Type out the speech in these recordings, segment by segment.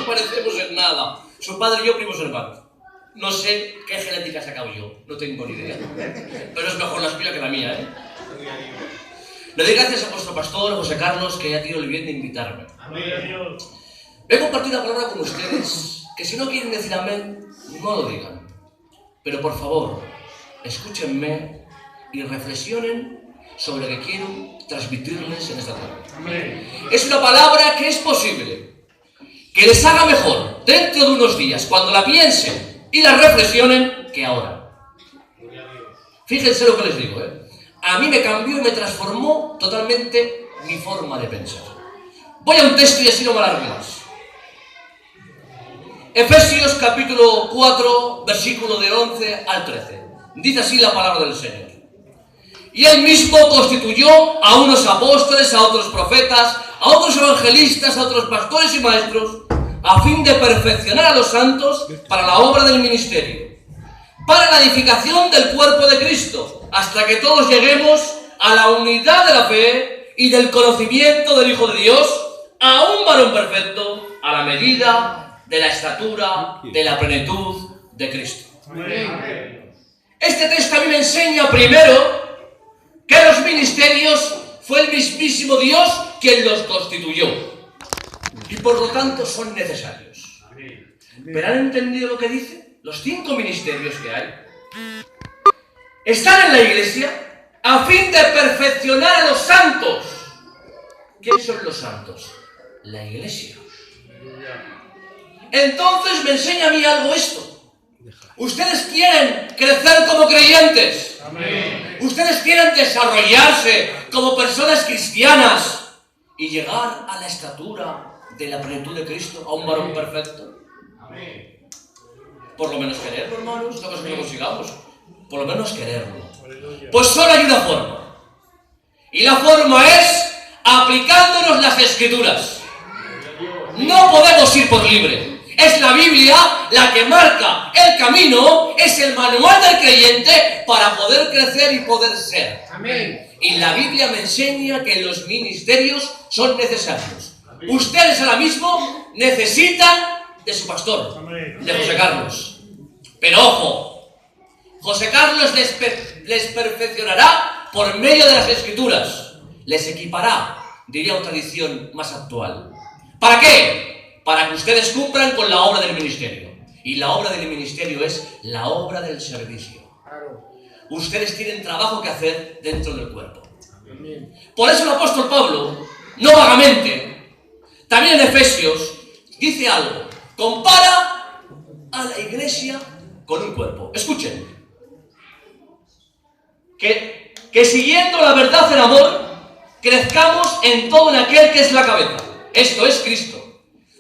parecemos en nada. Su padre y yo primos hermanos. No sé qué genética he sacado yo, no tengo ni idea. Pero es mejor la suya que la mía, ¿eh? Le doy gracias a vuestro pastor, José Carlos, que haya tenido el bien de invitarme. Amén. He compartido la palabra con ustedes, que si no quieren decir amén, no lo digan. Pero por favor, escúchenme y reflexionen sobre lo que quiero transmitirles en esta tarde. Amén. Es una palabra que es posible que les haga mejor dentro de unos días, cuando la piensen y la reflexionen, que ahora. Fíjense lo que les digo, ¿eh? A mí me cambió y me transformó totalmente mi forma de pensar. Voy a un texto y así no me alargo más. Efesios capítulo 4, versículo de 11 al 13. Dice así la palabra del Señor. Y Él mismo constituyó a unos apóstoles, a otros profetas, a otros evangelistas, a otros pastores y maestros, a fin de perfeccionar a los santos para la obra del ministerio, para la edificación del cuerpo de Cristo, hasta que todos lleguemos a la unidad de la fe y del conocimiento del Hijo de Dios, a un varón perfecto, a la medida de la estatura de la plenitud de Cristo. Amén. Este texto a mí me enseña primero que los ministerios fue el mismísimo Dios quien los constituyó y por lo tanto son necesarios. ¿Pero han entendido lo que dice? Los 5 ministerios que hay están en la iglesia a fin de perfeccionar a los santos. ¿Quiénes son los santos? La iglesia. Entonces me enseña a mí algo esto. Ustedes quieren crecer como creyentes. Amén. Ustedes quieren desarrollarse como personas cristianas y llegar a la estatura de la plenitud de Cristo, a un varón perfecto. Amén. Por lo menos quererlo, hermanos, no que lo consigamos. Por lo menos quererlo. Aleluya. Pues solo hay una forma. Y la forma es aplicándonos las Escrituras. No podemos ir por libre. Es la Biblia la que marca el camino, es el manual del creyente para poder crecer y poder ser. Amén. Y la Biblia me enseña que los ministerios son necesarios. Ustedes ahora mismo necesitan de su pastor, Amén. de José Carlos. Pero ojo, José Carlos les perfeccionará por medio de las Escrituras. Les equipará, diría una tradición más actual. ¿Para qué? Para que ustedes cumplan con la obra del ministerio. Y la obra del ministerio es la obra del servicio. Ustedes tienen trabajo que hacer dentro del cuerpo. Amén. Por eso el apóstol Pablo, no vagamente, también en Efesios, dice algo. Compara a la iglesia con un cuerpo. Escuchen. Que siguiendo la verdad en amor, crezcamos en todo en aquel que es la cabeza. Esto es Cristo.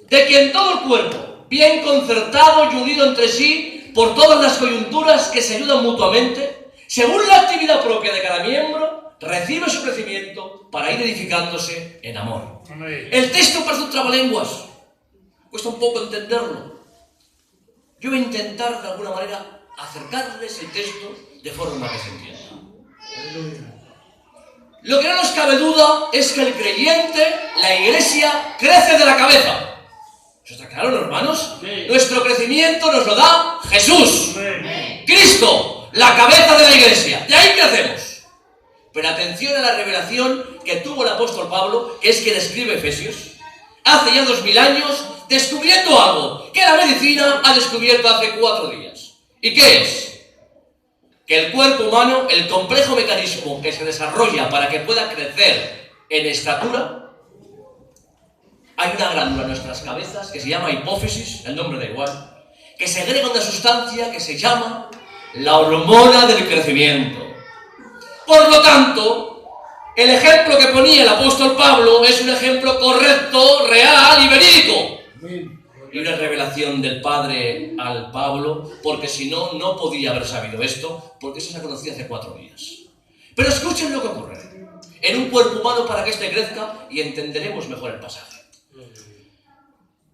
De quien todo el cuerpo, bien concertado y unido entre sí por todas las coyunturas que se ayudan mutuamente, según la actividad propia de cada miembro, recibe su crecimiento para ir edificándose en amor. Amén. El texto parece un trabalenguas. Cuesta un poco entenderlo. Yo voy a intentar de alguna manera acercarles el texto de forma que se entienda. Lo que no nos cabe duda es que el creyente, la iglesia, crece de la cabeza. ¿Eso está claro, ¿no, hermanos? Sí. Nuestro crecimiento nos lo da Jesús. Amén. Cristo, la cabeza de la iglesia. De ahí crecemos. Pero atención a la revelación que tuvo el apóstol Pablo, que es quien escribe Efesios, hace ya 2000 años, descubriendo algo que la medicina ha descubierto hace 4 días. ¿Y qué es? Que el cuerpo humano, el complejo mecanismo que se desarrolla para que pueda crecer en estatura, hay una glándula en nuestras cabezas que se llama hipófisis, el nombre da igual, que segrega una sustancia que se llama la hormona del crecimiento. Por lo tanto, el ejemplo que ponía el apóstol Pablo es un ejemplo correcto, real y verídico. Y una revelación del Padre al Pablo, porque si no, no podía haber sabido esto, porque eso se ha conocido hace 4 días. Pero escuchen lo que ocurre en un cuerpo humano para que éste crezca y entenderemos mejor el pasaje.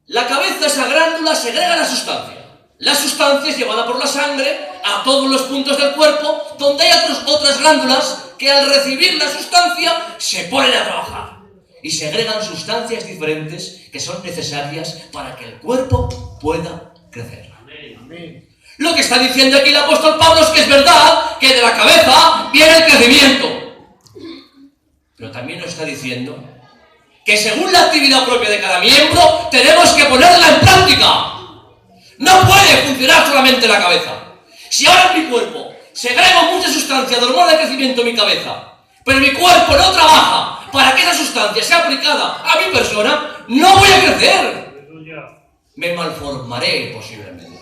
La cabeza, esa glándula, segrega la sustancia. La sustancia es llevada por la sangre a todos los puntos del cuerpo, donde hay otras glándulas que al recibir la sustancia se ponen a trabajar. y segregan sustancias diferentes que son necesarias para que el cuerpo pueda crecer. Amén. Lo que está diciendo aquí el apóstol Pablo es que es verdad que de la cabeza viene el crecimiento. Pero también nos está diciendo que según la actividad propia de cada miembro, tenemos que ponerla en práctica. No puede funcionar solamente la cabeza. Si ahora en mi cuerpo segrego mucha sustancia de hormona de crecimiento en mi cabeza, pero mi cuerpo no trabaja para que esa sustancia sea aplicada a mi persona, no voy a crecer. Me malformaré posiblemente.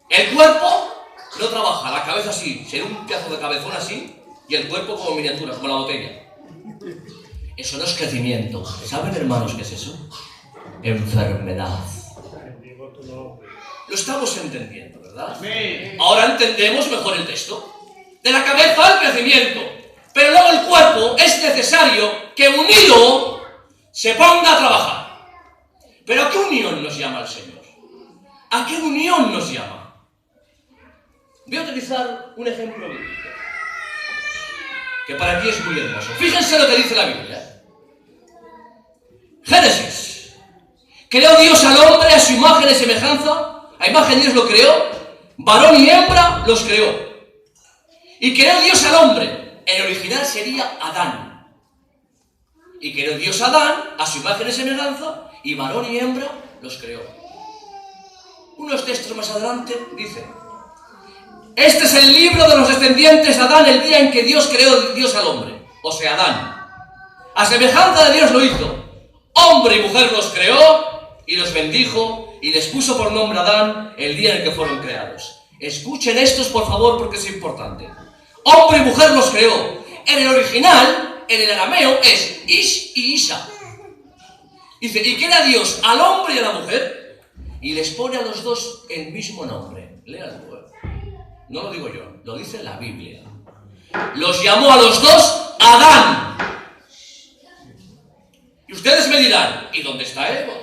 El cuerpo no trabaja, la cabeza sí, será un pedazo de cabezón así, y el cuerpo como miniatura, como la botella. Eso no es crecimiento. ¿Saben, hermanos, qué es eso? Enfermedad. Lo estamos entendiendo, ¿verdad? Amén. Ahora entendemos mejor el texto. De la cabeza al crecimiento. Pero luego el cuerpo es necesario que unido se ponga a trabajar. ¿Pero a qué unión nos llama el Señor? ¿A qué unión nos llama? Voy a utilizar un ejemplo bíblico, que para mí es muy hermoso. Fíjense lo que dice la Biblia. Génesis. Creó Dios al hombre a su imagen y semejanza. A imagen de Dios lo creó. Varón y hembra los creó. Y creó Dios al hombre. El original sería Adán. Y creó Dios a Adán a su imagen y semejanza. Y varón y hembra los creó. Unos textos más adelante dice: este es el libro de los descendientes de Adán el día en que Dios creó Dios al hombre. O sea, Adán. A semejanza de Dios lo hizo. Hombre y mujer los creó y los bendijo y les puso por nombre Adán el día en el que fueron creados. Escuchen estos, por favor, porque es importante. Hombre y mujer los creó. En el original, en el arameo, es Ish y Isha. Dice, y crea Dios al hombre y a la mujer y les pone a los dos el mismo nombre. Léanlo. No lo digo yo, lo dice la Biblia. Los llamó a los dos Adán. Y ustedes me dirán, ¿y dónde está Eva?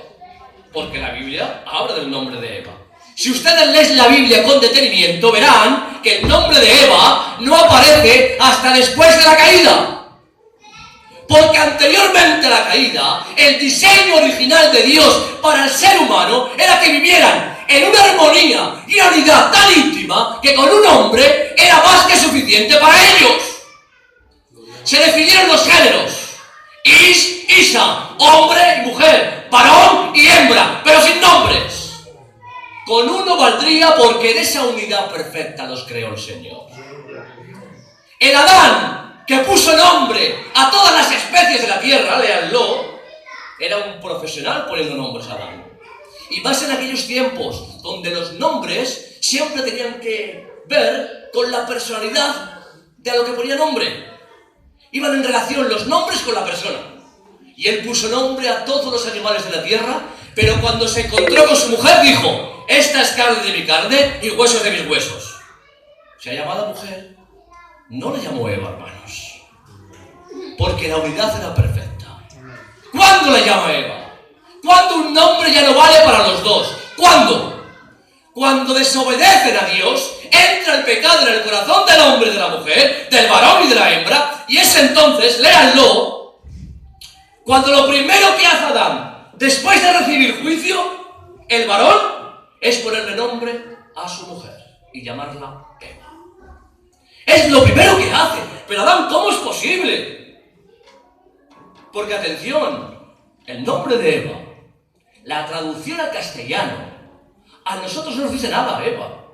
Porque la Biblia habla del nombre de Eva. Si ustedes leen la Biblia con detenimiento, verán que el nombre de Eva no aparece hasta después de la caída. Porque anteriormente a la caída, el diseño original de Dios para el ser humano era que vivieran en una armonía y una unidad tan íntima que con un hombre era más que suficiente para ellos. Se definieron los géneros: Ish, Isha, hombre y mujer, varón y hembra, pero sin nombres. Con uno valdría porque en esa unidad perfecta los creó el Señor. El Adán que puso nombre a todas las especies de la tierra, léanlo, era un profesional poniendo nombres a Adán. Y más en aquellos tiempos donde los nombres siempre tenían que ver con la personalidad de a lo que ponía nombre. Iban en relación los nombres con la persona. Y él puso nombre a todos los animales de la tierra, pero cuando se encontró con su mujer dijo: esta es carne de mi carne y huesos de mis huesos. Se ha llamado mujer, no le llamó Eva, hermanos, porque la unidad era perfecta. ¿Cuándo la llama Eva? Cuando un nombre ya no vale para los dos. ¿Cuándo? Cuando desobedecen a Dios, entra el pecado en el corazón del hombre y de la mujer, del varón y de la hembra, y es entonces, léanlo, cuando lo primero que hace Adán, después de recibir juicio, el varón, es ponerle nombre a su mujer y llamarla Eva. Es lo primero que hace. Pero Adán, ¿cómo es posible? Porque, atención, el nombre de Eva, la traducción al castellano, a nosotros no nos dice nada, Eva.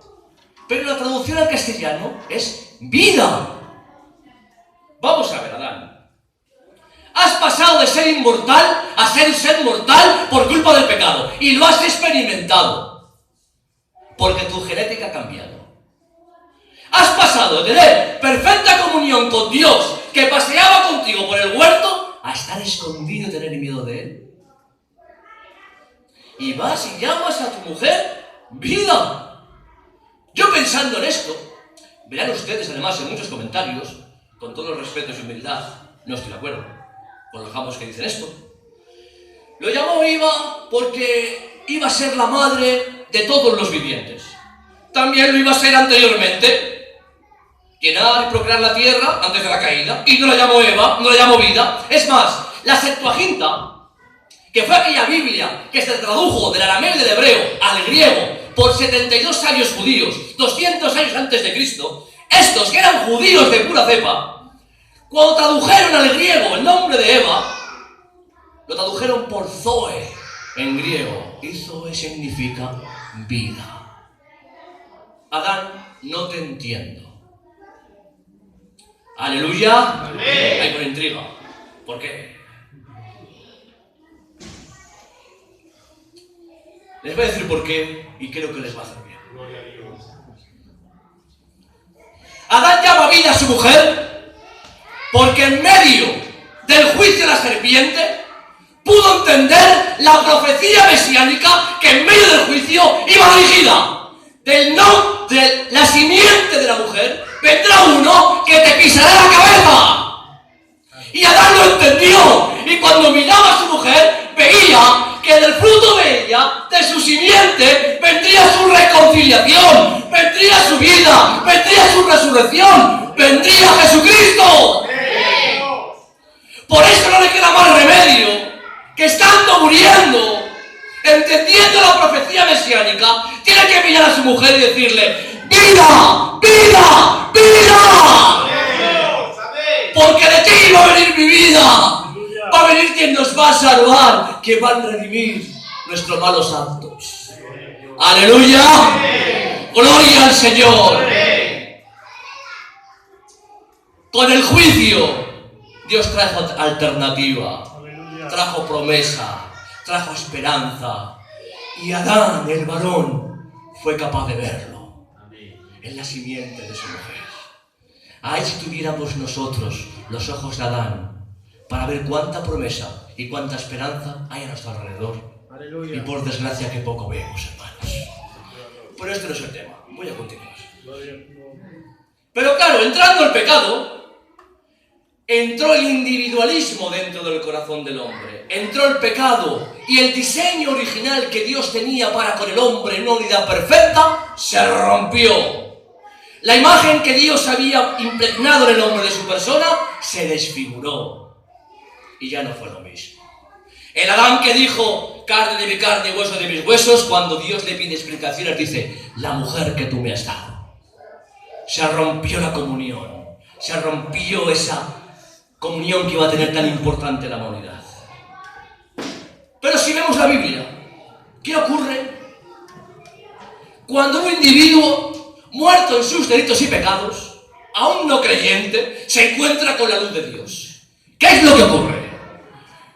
Pero la traducción al castellano es vida. Vamos a ver, Adán. Has pasado de ser inmortal a ser un ser mortal por culpa del pecado. Y lo has experimentado. Porque tu genética ha cambiado. Has pasado de tener perfecta comunión con Dios, que paseaba contigo por el huerto, a estar escondido y tener miedo de Él. Y vas y llamas a tu mujer vida. Yo pensando en esto, verán ustedes además en muchos comentarios, con todos los respetos y humildad, no estoy de acuerdo con los jambos que dicen esto. Lo llamó Eva porque iba a ser la madre de todos los vivientes. También lo iba a ser anteriormente. Llenar y procrear la tierra antes de la caída. Y no la llamó Eva, no la llamó vida. Es más, La Septuaginta, que fue aquella Biblia que se tradujo del arameo y del hebreo al griego por 72 sabios judíos, 200 años antes de Cristo, estos que eran judíos de pura cepa, cuando tradujeron al griego el nombre de Eva, lo tradujeron por Zoe en griego, y Zoe significa vida. Adán, no te entiendo. Aleluya. Amén. Hay con intriga. ¿Por qué? Les voy a decir por qué y creo que les va a hacer bien. Gloria a Dios. Adán llama vida a su mujer porque en medio del juicio de la serpiente pudo entender la profecía mesiánica que en medio del juicio iba dirigida. De la simiente de la mujer vendrá uno que te pisará la cabeza. Y Adán lo entendió, y cuando miraba a su mujer veía que del fruto de ella, de su simiente, vendría su reconciliación, vendría su vida, vendría su resurrección, vendría Jesucristo. Por eso no le queda más remedio que estando muriendo, entendiendo la profecía mesiánica, tiene que mirar a su mujer y decirle: ¡vida! ¡Vida! ¡Vida! Porque de ti va a venir mi vida. Va a venir quien nos va a salvar, que va a redimir nuestros malos actos. ¡Aleluya! ¡Gloria al Señor! Con el juicio, Dios trajo alternativa, trajo promesa, trajo esperanza. Y Adán, el varón, fue capaz de verlo en la simiente de su mujer. Ay, si tuviéramos nosotros los ojos de Adán para ver cuánta promesa y cuánta esperanza hay a nuestro alrededor. Aleluya. Y por desgracia que poco vemos, hermanos. Pero este no es el tema. Voy a continuar. Pero claro, entrando el pecado, entró el individualismo dentro del corazón del hombre. Entró el pecado y el diseño original que Dios tenía para con el hombre en una unidad perfecta se rompió. La imagen que Dios había impregnado en el hombre de su persona se desfiguró. Y ya no fue lo mismo. El Adán que dijo: carne de mi carne y hueso de mis huesos, cuando Dios le pide explicaciones dice: la mujer que tú me has dado. Se rompió la comunión. Se rompió esa comunión que iba a tener tan importante la humanidad. Pero si vemos la Biblia, ¿qué ocurre cuando un individuo muerto en sus delitos y pecados, aún no creyente, se encuentra con la luz de Dios? ¿Qué es lo que ocurre?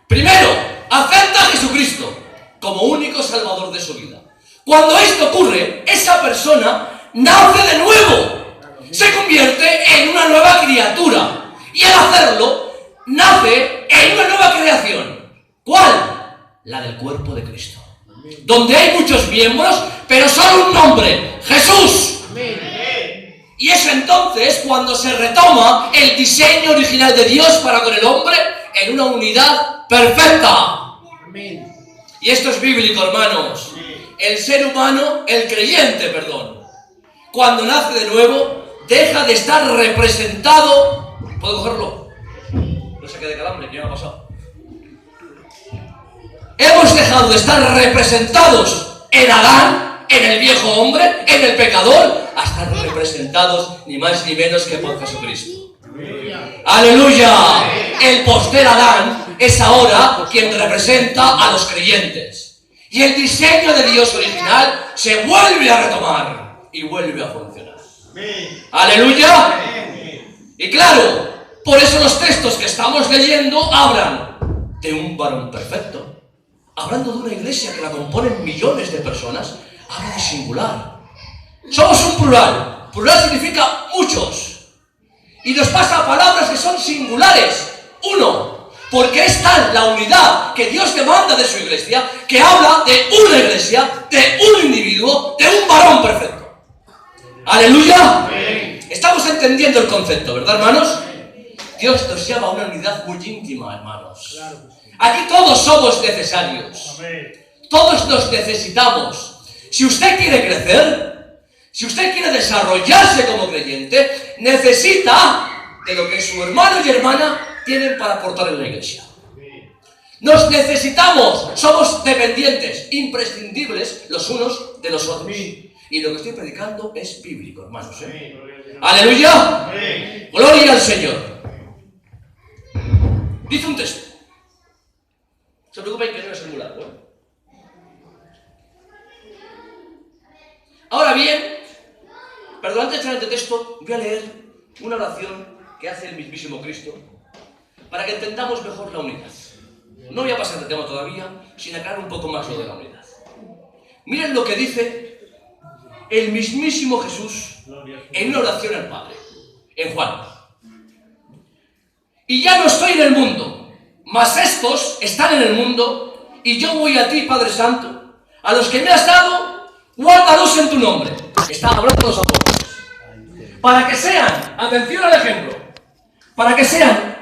Primero, acepta a Jesucristo como único salvador de su vida. Cuando esto ocurre, esa persona nace de nuevo, se convierte en una nueva criatura, y al hacerlo, nace en una nueva creación. ¿Cuál? La del cuerpo de Cristo, donde hay muchos miembros, pero solo un nombre: Jesús. Y es entonces cuando se retoma el diseño original de Dios para con el hombre en una unidad perfecta. Y esto es bíblico, hermanos. El ser humano, el creyente, cuando nace de nuevo, deja de estar representado. ¿Puedo cogerlo? No sé qué de calambre, ¿qué me ha pasado? Hemos dejado de estar representados en Adán, en el viejo hombre, en el pecador, a estar representados ni más ni menos que por Jesucristo. ¡Aleluya! El postrer Adán es ahora quien representa a los creyentes. Y el diseño de Dios original se vuelve a retomar y vuelve a funcionar. ¡Aleluya! Y claro, por eso los textos que estamos leyendo hablan de un varón perfecto. Hablando de una iglesia que la componen millones de personas, habla de singular. Somos un plural. Plural significa muchos. Y nos pasa palabras que son singulares. Uno, porque es tal la unidad que Dios demanda de su iglesia, que habla de una iglesia, de un individuo, de un varón perfecto. ¡Aleluya! Estamos entendiendo el concepto, ¿verdad, hermanos? Dios nos llama a una unidad muy íntima, hermanos. Aquí todos somos necesarios. Todos nos necesitamos. Si usted quiere crecer, si usted quiere desarrollarse como creyente, necesita de lo que su hermano y hermana tienen para aportar en la iglesia. Nos necesitamos, somos dependientes, imprescindibles los unos de los otros. Y lo que estoy predicando es bíblico, hermanos. ¡Aleluya! ¡Gloria al Señor! Dice un texto. No se preocupen que no es el largo, ¿eh? Ahora bien, perdón, antes de entrar en este texto, voy a leer una oración que hace el mismísimo Cristo para que entendamos mejor la unidad. No voy a pasar el tema todavía, sin aclarar un poco más lo de la unidad. Miren lo que dice el mismísimo Jesús en una oración al Padre, en Juan. Y ya no estoy en el mundo, mas estos están en el mundo, y yo voy a ti, Padre Santo, a los que me has dado, guárdalos en tu nombre. Está hablando los apóstoles. Para que sean, atención al ejemplo, para que sean